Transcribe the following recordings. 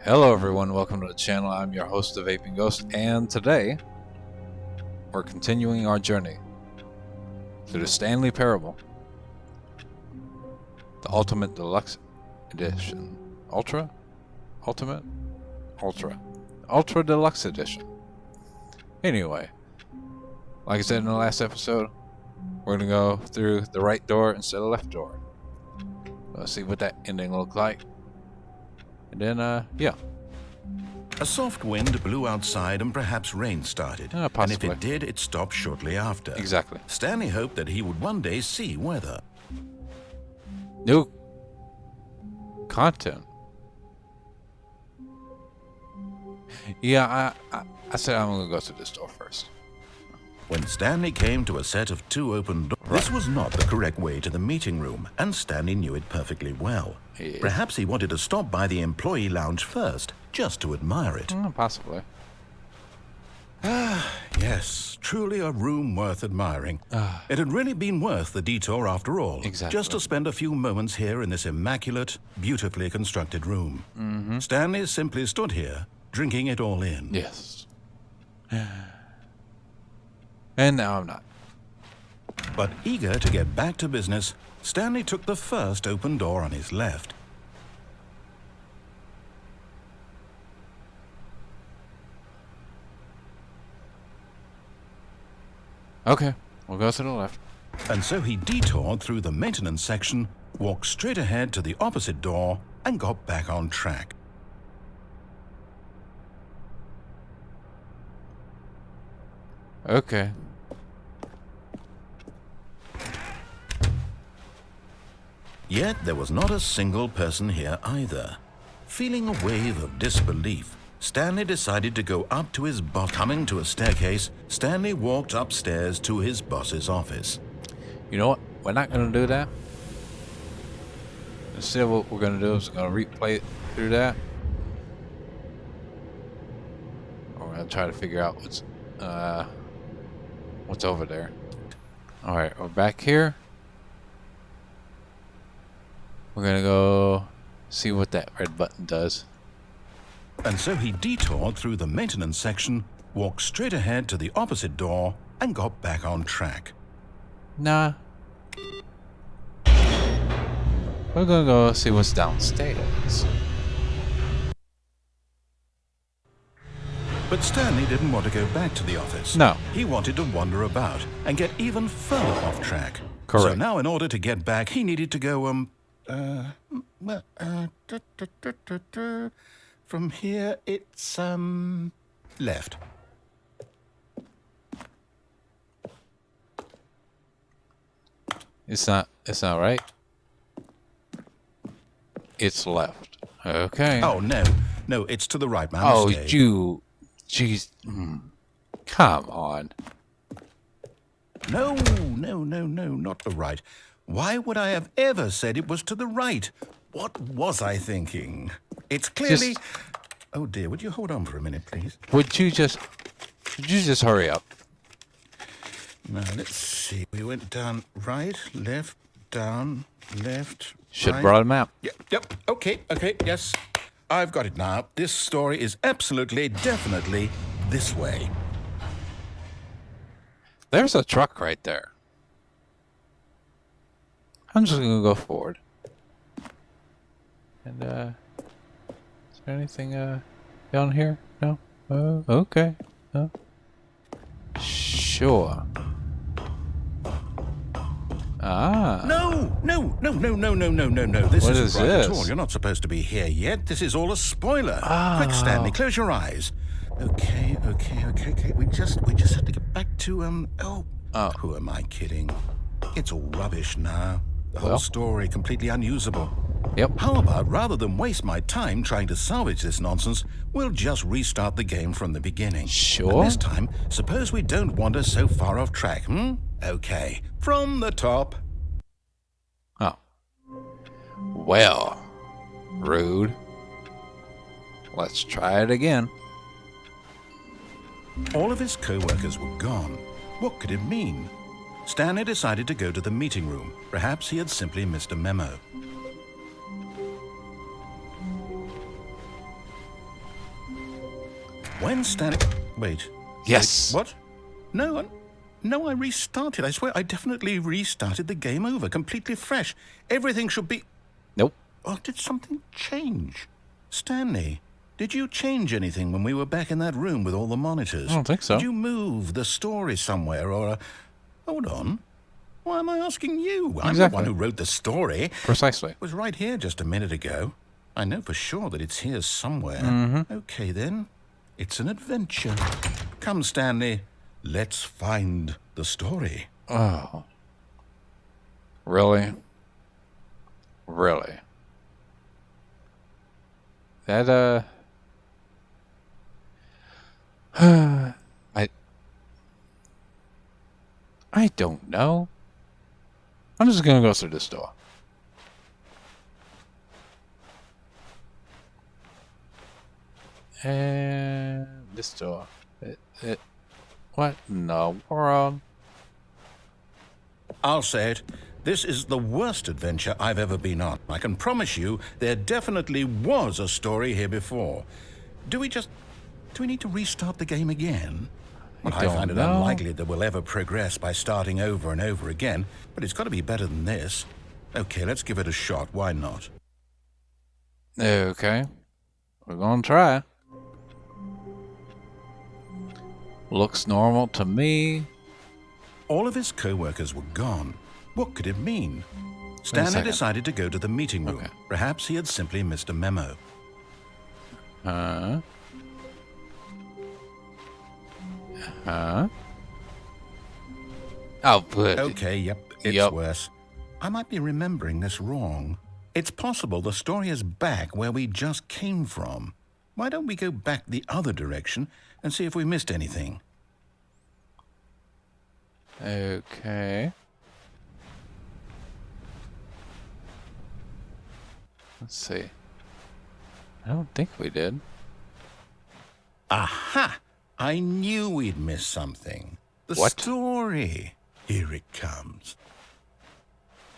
Hello everyone, welcome to the channel. I'm your host, the VapinGhost, and today we're continuing our journey through the Stanley Parable, the Ultimate Deluxe Edition. Ultra Deluxe Edition. Anyway, like I said in the last episode, we're gonna go through the right door instead of the left door. Let's see what that ending looks like. And then, yeah. A soft wind blew outside and perhaps rain started. And if it did, it stopped shortly after. Exactly. Stanley hoped that he would one day see weather. New content. Yeah, I said I'm gonna go to this door first. When Stanley came to a set of two open doors, this was not the correct way to the meeting room, and Stanley knew it perfectly well. Yeah. Perhaps he wanted to stop by the employee lounge first, just to admire it. Possibly. Yes, truly a room worth admiring. It had really been worth the detour after all. Exactly. Just to spend a few moments here in this immaculate, beautifully constructed room. Stanley simply stood here, drinking it all in. Yes. And now I'm not. But eager to get back to business, Stanley took the first open door on his left. Okay, we'll go to the left. And so he detoured through the maintenance section, walked straight ahead to the opposite door, and got back on track. Okay. Yet there was not a single person here either. Feeling a wave of disbelief, Stanley decided to go up to his boss. Coming to a staircase, Stanley walked upstairs to his boss's office. You know what? We're not going to do that. Instead, what we're going to do is we're going to replay it through that. We're going to try to figure out what's over there. Alright, we're back here. We're going to go see what that red button does. And so he detoured through the maintenance section, walked straight ahead to the opposite door, and got back on track. Nah. We're gonna go see what's downstairs. But Stanley didn't want to go back to the office. No. He wanted to wander about and get even further off track. Correct. So now in order to get back, he needed to go, from here, it's, left. It's not right. It's left. Okay. Oh, no, it's to the right, man. Oh, mistake. you. Jeez. Come on. No, not the right. Why would I have ever said it was to the right? What was I thinking? It's clearly... Oh, dear, would you hold on for a minute, please? Would you just hurry up? Now, let's see. We went down right, left, down, left, Should right. have brought a map. Yep, okay, yes. I've got it now. This story is absolutely, definitely this way. There's a truck right there. I'm just gonna go forward. And is there anything down here? No. Okay. No. Sure. Ah. No. This What isn't is right at this? all. You're not supposed to be here yet. This is all a spoiler. Ah. Quick, Stanley, close your eyes. Okay. We just have to get back to, Oh. Who am I kidding? It's all rubbish now. The whole story completely unusable. Yep. How about, rather than waste my time trying to salvage this nonsense, we'll just restart the game from the beginning. Sure. And this time, suppose we don't wander so far off track, Okay, from the top. Oh. Well, rude. Let's try it again. All of his co-workers were gone. What could it mean? Stanley decided to go to the meeting room. Perhaps he had simply missed a memo. When Stanley... Wait. Yes. Wait, what? No, I restarted. I swear I definitely restarted the game over, completely fresh. Everything should be... Nope. Oh, did something change? Stanley, did you change anything when we were back in that room with all the monitors? I don't think so. Did you move the story somewhere or... Hold on. Why am I asking you? I'm the one who wrote the story. Precisely. It was right here just a minute ago. I know for sure that it's here somewhere. Okay, then. It's an adventure. Come, Stanley. Let's find the story. Oh. Really? Really? That, I don't know. I'm just gonna go through this door. And this door. What in the world? I'll say it. This is the worst adventure I've ever been on. I can promise you there definitely was a story here before. Do we need to restart the game again? Well, I find it unlikely that we'll ever progress by starting over and over again, but it's got to be better than this. Okay, let's give it a shot. Why not? Okay. We're gonna try. Looks normal to me. All of his co-workers were gone. What could it mean? Stanley decided to go to the meeting room. Okay. Perhaps he had simply missed a memo. Huh? Oh, good. Okay, yep, it's worse. I might be remembering this wrong. It's possible the story is back where we just came from. Why don't we go back the other direction and see if we missed anything? Okay. Let's see. I don't think we did. Aha! I knew we'd miss something. The story. Here it comes.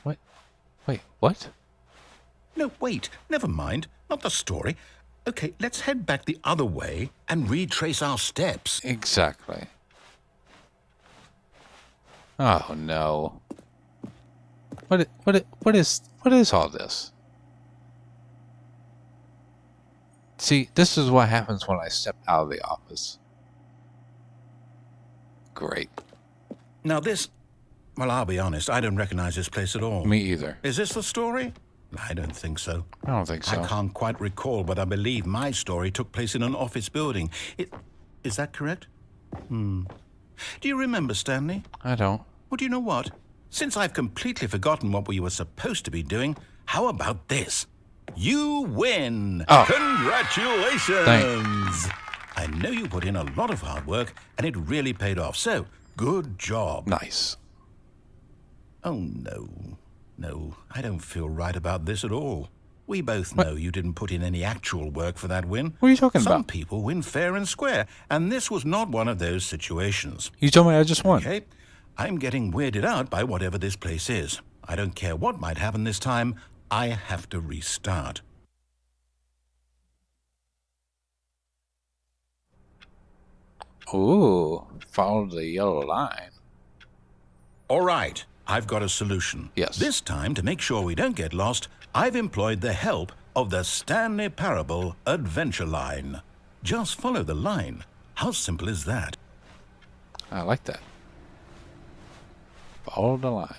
What? Wait, what? No, wait. Never mind. Not the story. Okay, let's head back the other way and retrace our steps. Exactly. Oh no. What is all this? See, this is what happens when I step out of the office. Great. Now well, I'll be honest, I don't recognize this place at all. Me either. Is this the story? I don't think so. I don't think so. I can't quite recall, but I believe my story took place in an office building. Is that correct? Do you remember, Stanley? I don't. Well, do you know what? Since I've completely forgotten what we were supposed to be doing, how about this? You win! Oh. Congratulations! I know you put in a lot of hard work, and it really paid off, so good job. Nice. Oh, no. No, I don't feel right about this at all. We both know you didn't put in any actual work for that win. What are you talking about? Some people win fair and square, and this was not one of those situations. You told me I just won. Okay, I'm getting weirded out by whatever this place is. I don't care what might happen this time. I have to restart. Ooh, follow the yellow line. All right, I've got a solution. Yes. This time, to make sure we don't get lost, I've employed the help of the Stanley Parable Adventure Line. Just follow the line. How simple is that? I like that. Follow the line.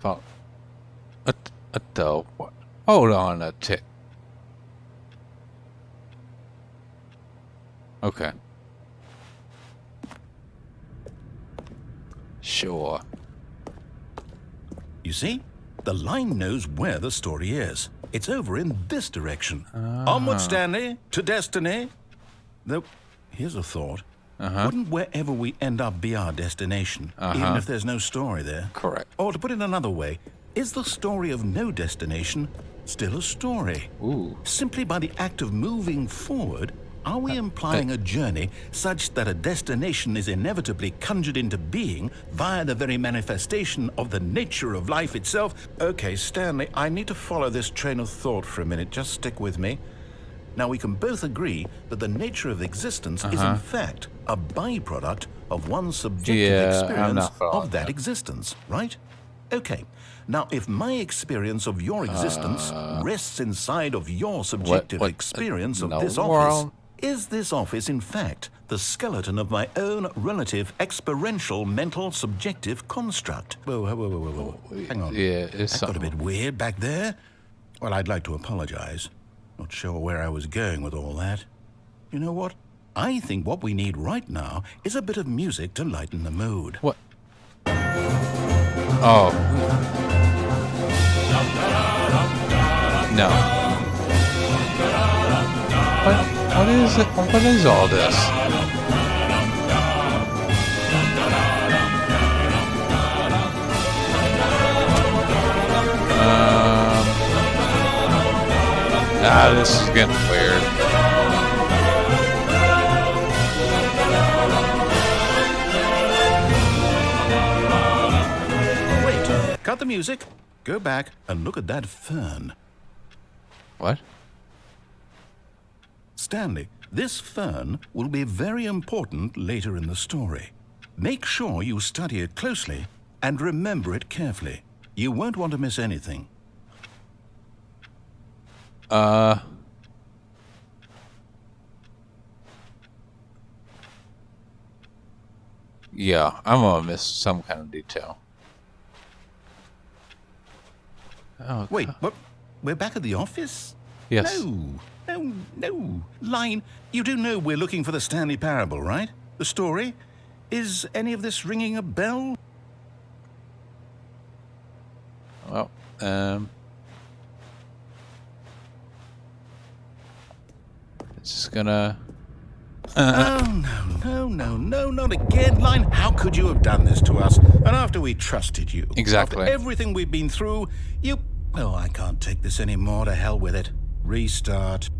Follow. What? Hold on a tick. Okay. Sure. You see? The line knows where the story is. It's over in this direction. Onward, Stanley, to destiny. Though, here's a thought. Wouldn't wherever we end up be our destination, even if there's no story there? Correct. Or to put it another way, is the story of no destination still a story? Ooh. Simply by the act of moving forward, are we implying a journey such that a destination is inevitably conjured into being via the very manifestation of the nature of life itself? Okay, Stanley, I need to follow this train of thought for a minute. Just stick with me. Now, we can both agree that the nature of existence is in fact a byproduct of one's subjective experience of that existence, right? Okay. Now, if my experience of your existence rests inside of your subjective experience of this office, is this office in fact the skeleton of my own relative experiential mental subjective construct? Whoa. Hang on. Yeah, that got a bit weird back there. Well, I'd like to apologize. Not sure where I was going with all that. You know what? I think what we need right now is a bit of music to lighten the mood. What? Oh. No. What is it? What is all this? This is getting weird. Wait, cut the music. Go back and look at that fern. What? Stanley, this fern will be very important later in the story. Make sure you study it closely and remember it carefully. You won't want to miss anything. Yeah, I'm gonna miss some kind of detail. Oh, wait, what? We're back at the office? Yes. No. Line, you do know we're looking for the Stanley Parable, right? The story? Is any of this ringing a bell? Well, it's just gonna... Oh, no, not again, Line. How could you have done this to us? And after we trusted you. Exactly. After everything we've been through, you... Oh, I can't take this anymore. To hell with it. Restart.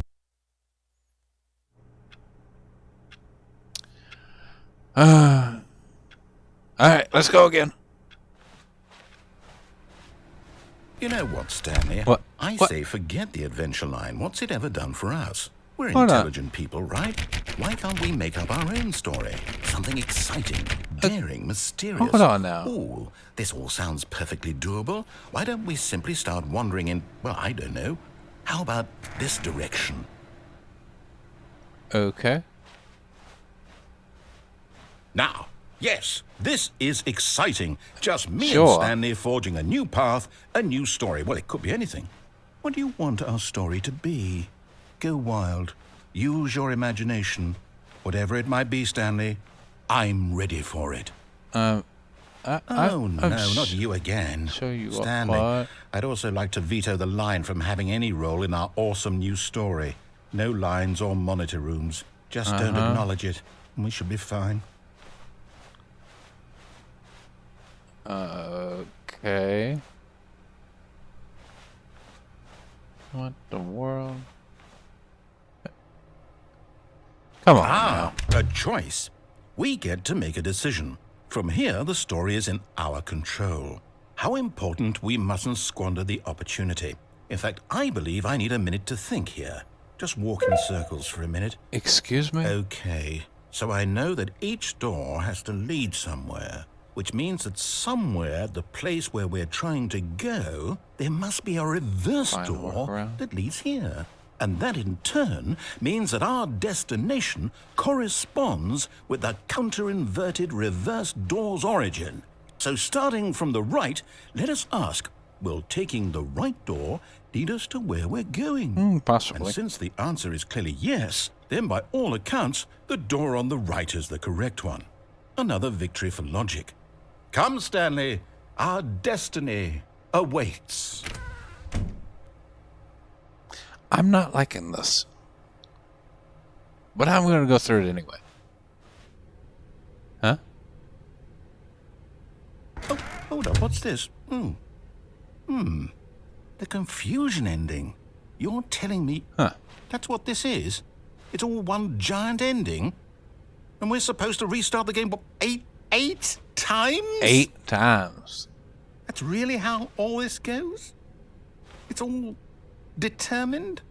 Alright, let's go again. You know what, Stanley? What? I What? say forget the adventure line. What's it ever done for us? We're intelligent people, right? Why can't we make up our own story? Something exciting, daring, mysterious. Hold on now. Ooh, this all sounds perfectly doable. Why don't we simply start wandering in, well, I don't know. How about this direction? Okay. Now, yes, this is exciting. Just me Sure. and Stanley forging a new path, a new story. Well, it could be anything. What do you want our story to be? Go wild. Use your imagination. Whatever it might be, Stanley, I'm ready for it. I'm Not you again. Show you Stanley, what? I'd also like to veto the line from having any role in our awesome new story. No lines or monitor rooms. Just don't acknowledge it, and we should be fine. Okay. What the world? Come on now. A choice. We get to make a decision. From here, the story is in our control. How important we mustn't squander the opportunity. In fact, I believe I need a minute to think here. Just walk in circles for a minute. Excuse me? Okay, so I know that each door has to lead somewhere, which means that somewhere, the place where we're trying to go, there must be a reverse door that leads here. And that in turn means that our destination corresponds with the counter-inverted reverse door's origin. So starting from the right, let us ask, will taking the right door lead us to where we're going? Possibly. And since the answer is clearly yes, then by all accounts, the door on the right is the correct one. Another victory for logic. Come, Stanley, our destiny awaits. I'm not liking this. But I'm going to go through it anyway. Huh? Oh, hold up, what's this? The confusion ending. You're telling me that's what this is? It's all one giant ending? And we're supposed to restart the game, what, eight times? 8 times. That's really how all this goes? It's all determined?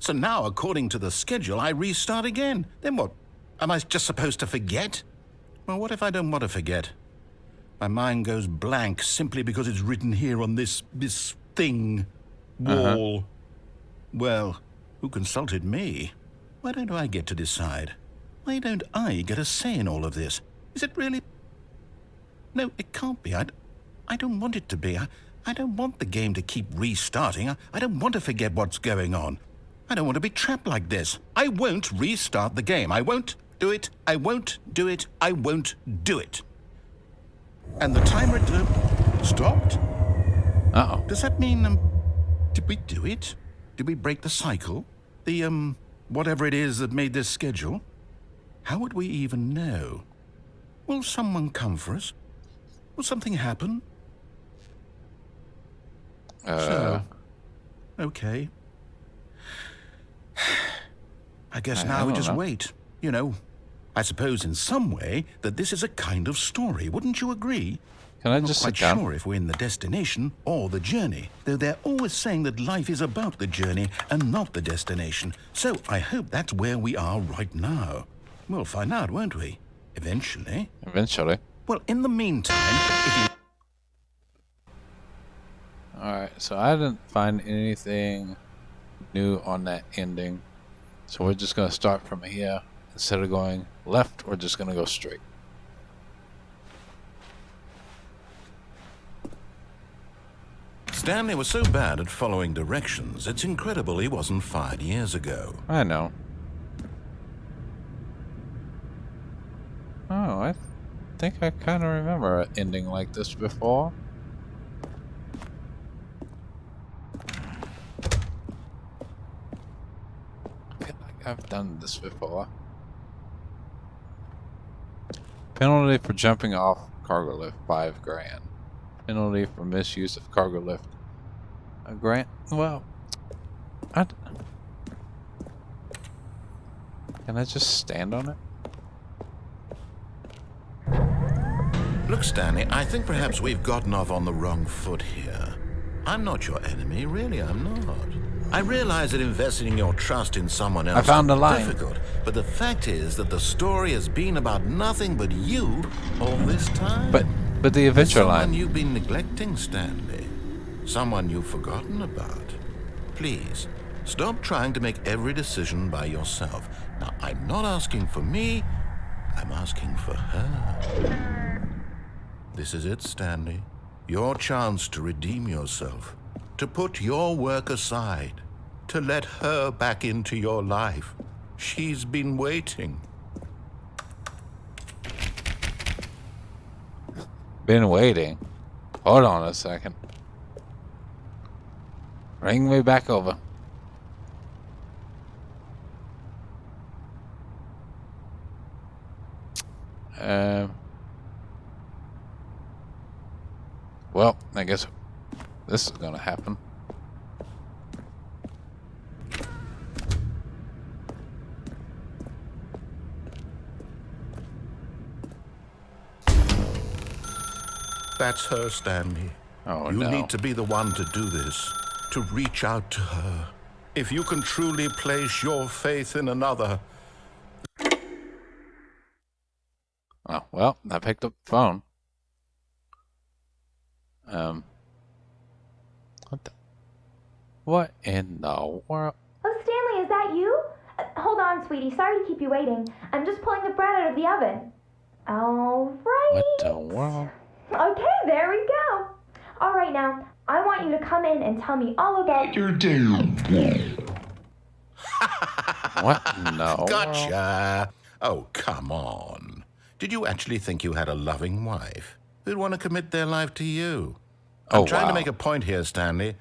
So now, according to the schedule, I restart again. Then what? Am I just supposed to forget? Well, what if I don't want to forget? My mind goes blank simply because it's written here on this thing. Wall. Well, who consulted me? Why don't I get to decide? Why don't I get a say in all of this? Is it really? No, it can't be. I don't want it to be. I don't want the game to keep restarting. I don't want to forget what's going on. I don't want to be trapped like this. I won't restart the game. I won't do it. I won't do it. I won't do it. And the timer stopped? Uh-oh. Does that mean, did we do it? Did we break the cycle? The, whatever it is that made this schedule? How would we even know? Will someone come for us? Will something happen? Okay. I guess now we just wait. You know, I suppose in some way that this is a kind of story. Wouldn't you agree? Can I just sit down? I'm not quite sure if we're in the destination or the journey, though they're always saying that life is about the journey and not the destination. So I hope that's where we are right now. We'll find out, won't we? Eventually. Eventually. Well, in the meantime, if you... Alright, so I didn't find anything new on that ending. So we're just going to start from here. Instead of going left, we're just going to go straight. Stanley was so bad at following directions, it's incredible he wasn't fired years ago. I know. Oh, I think I kind of remember an ending like this before. I feel like I've done this before. Penalty for jumping off cargo lift, $5 grand. Penalty for misuse of cargo lift, $1 grand. Well, can I just stand on it? Look, Stanley, I think perhaps we've gotten off on the wrong foot here. I'm not your enemy, really, I'm not. I realize that investing your trust in someone else I found a line. is difficult, but the fact is that the story has been about nothing but you all this time. But the adventure Someone line. you've been neglecting, Stanley. Someone you've forgotten about. Please, stop trying to make every decision by yourself. Now, I'm not asking for me, I'm asking for her. This is it, Stanley. Your chance to redeem yourself. To put your work aside. To let her back into your life. She's been waiting. Been waiting. Hold on a second. Ring me back over. Well, I guess this is gonna happen. That's her, Stanley. Oh, you no. need to be the one to do this. To reach out to her. If you can truly place your faith in another. Oh, well, I picked up the phone. What in the world? Oh, Stanley, is that you? Hold on, sweetie. Sorry to keep you waiting. I'm just pulling the bread out of the oven. All right. What the world? Okay, there we go. All right, now, I want you to come in and tell me all about your day. What in the world? Gotcha. Oh, come on. Did you actually think you had a loving wife who'd want to commit their life to you? I'm trying to make a point here, Stanley.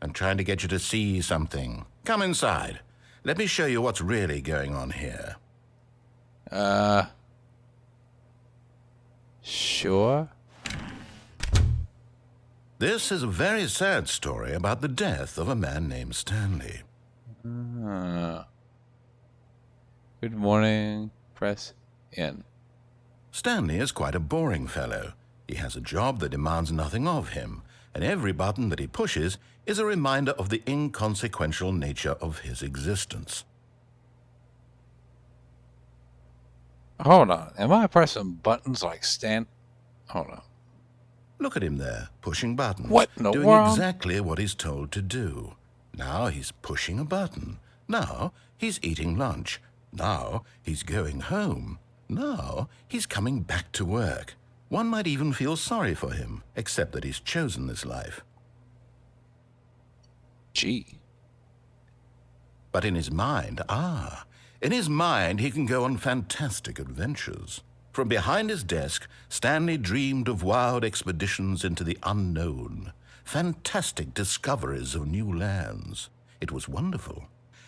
I'm trying to get you to see something. Come inside. Let me show you what's really going on here. Sure. This is a very sad story about the death of a man named Stanley. Good morning. Press in. Stanley is quite a boring fellow. He has a job that demands nothing of him, and every button that he pushes is a reminder of the inconsequential nature of his existence. Hold on. Am I pressing buttons like Stan? Hold on. Look at him there, pushing buttons. What in the doing world? exactly what he's told to do. Now he's pushing a button. Now he's eating lunch. Now he's going home. Now he's coming back to work. One might even feel sorry for him, except that he's chosen this life. Gee. But in his mind, in his mind he can go on fantastic adventures. From behind his desk, Stanley dreamed of wild expeditions into the unknown, fantastic discoveries of new lands. It was wonderful.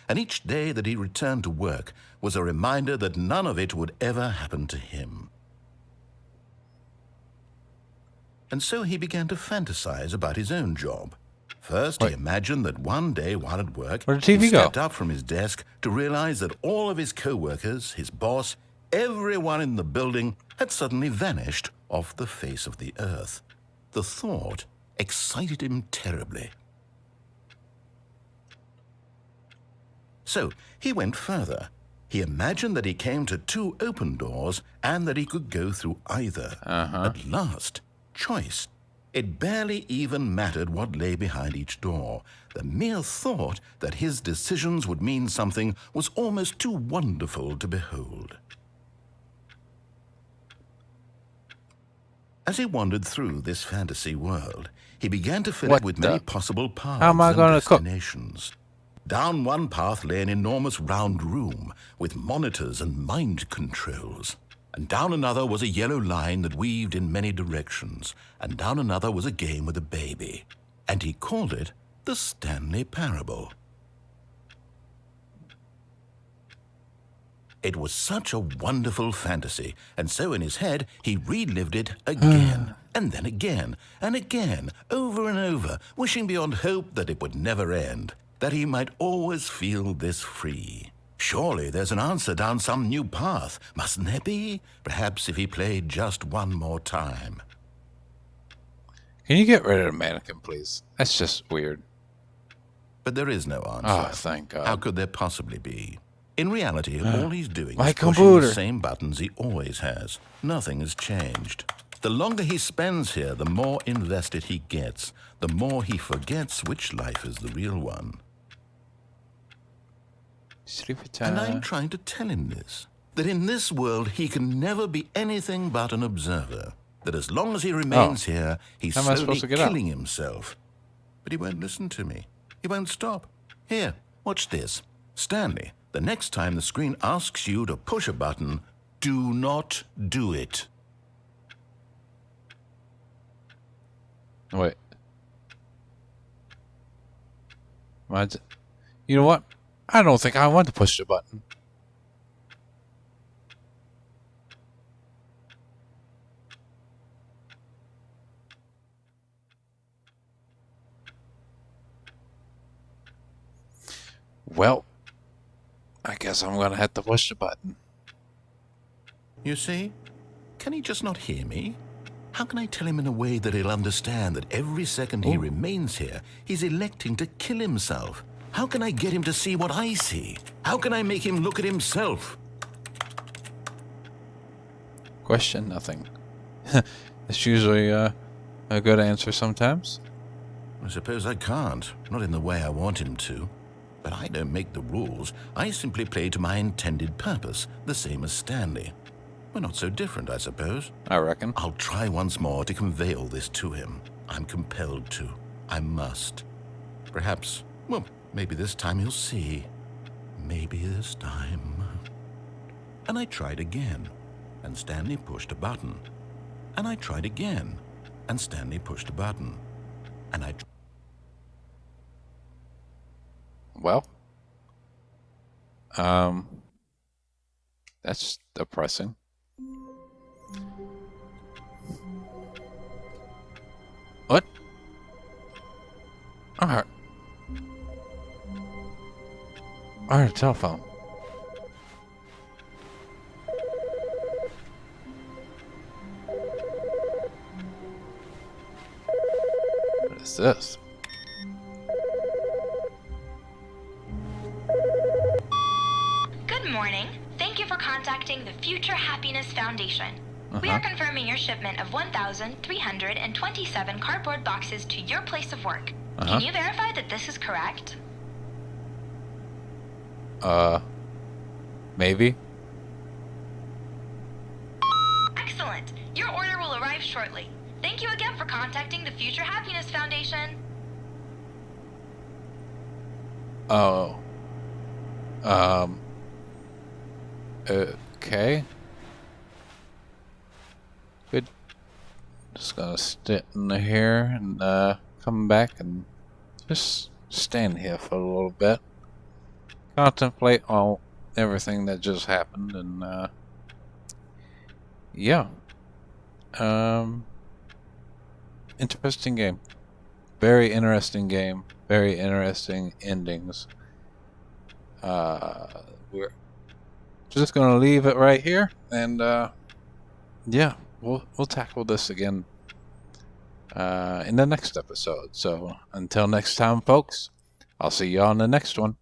And each day that he returned to work was a reminder that none of it would ever happen to him. And so he began to fantasize about his own job. First, he imagined that one day while at work, Where did TV he go? stepped up from his desk to realize that all of his co-workers, his boss, everyone in the building had suddenly vanished off the face of the earth. The thought excited him terribly. So he went further. He imagined that he came to 2 open doors and that he could go through either. At last, choice. It barely even mattered what lay behind each door. The mere thought that his decisions would mean something was almost too wonderful to behold. As he wandered through this fantasy world, he began to fill it with many possible paths How am I and gonna cook? destinations. Down one path lay an enormous round room with monitors and mind controls. And down another was a yellow line that weaved in many directions. And down another was a game with a baby. And he called it the Stanley Parable. It was such a wonderful fantasy, and so in his head he relived it again, and then again, and again, over and over, wishing beyond hope that it would never end, that he might always feel this free. Surely there's an answer down some new path, mustn't there be? Perhaps if he played just one more time. Can you get rid of the mannequin, please? That's just weird. But there is no answer. Oh, thank God. How could there possibly be? In reality, all he's doing My is pushing computer. the same buttons he always has. Nothing has changed. The longer he spends here, the more invested he gets, the more he forgets which life is the real one. Sleepy And I'm time. trying to tell him this, that in this world he can never be anything but an observer, that as long as he remains here, he's How am I slowly supposed to get out? killing himself. But he won't listen to me. He won't stop. Here, watch this. Stanley, the next time the screen asks you to push a button, do not do it. Wait. You know what? I don't think I want to push the button. Well, I guess I'm gonna have to push the button. You see? Can he just not hear me? How can I tell him in a way that he'll understand that every second he remains here, he's electing to kill himself? How can I get him to see what I see? How can I make him look at himself? Question nothing. It's usually a good answer sometimes. I suppose I can't, not in the way I want him to. But I don't make the rules. I simply play to my intended purpose, the same as Stanley. We're not so different, I suppose. I reckon. I'll try once more to convey all this to him. I'm compelled to. I must. Perhaps, well, maybe this time he'll see. Maybe this time. And I tried again, and Stanley pushed a button. And I tried again, and Stanley pushed a button. And I... Well, that's depressing. What? I heard a telephone. What this? Good morning. Thank you for contacting the Future Happiness Foundation. We are confirming your shipment of 1,327 cardboard boxes to your place of work. Can you verify that this is correct? Maybe. Excellent. Your order will arrive shortly. Thank you again for contacting the Future Happiness Foundation. Oh. Okay. Good. Just gonna sit in here and come back and just stand here for a little bit. Contemplate on everything that just happened and yeah. Interesting game. Very interesting game. Very interesting endings. We're just gonna leave it right here, and yeah, we'll tackle this again in the next episode. So until next time, folks, I'll see you on the next one.